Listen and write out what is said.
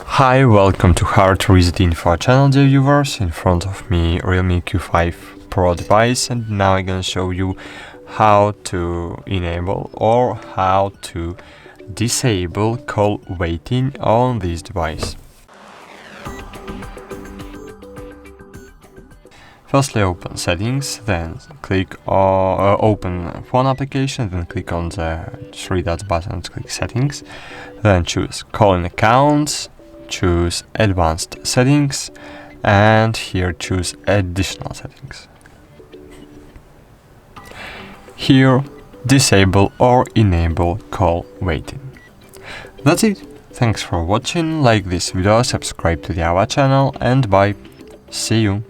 Hi, welcome to HardReset.Info channel, dear viewers. In front of me, Realme Q5 Pro device, and now I'm gonna show you how to enable or how to disable call waiting on this device. Firstly, open settings, then click on open phone application, then click on the three dots button to click settings, then choose calling accounts, choose advanced settings, and here choose additional settings. Here disable or enable call waiting. That's it. Thanks for watching, like this video, subscribe to our channel, and bye. See you.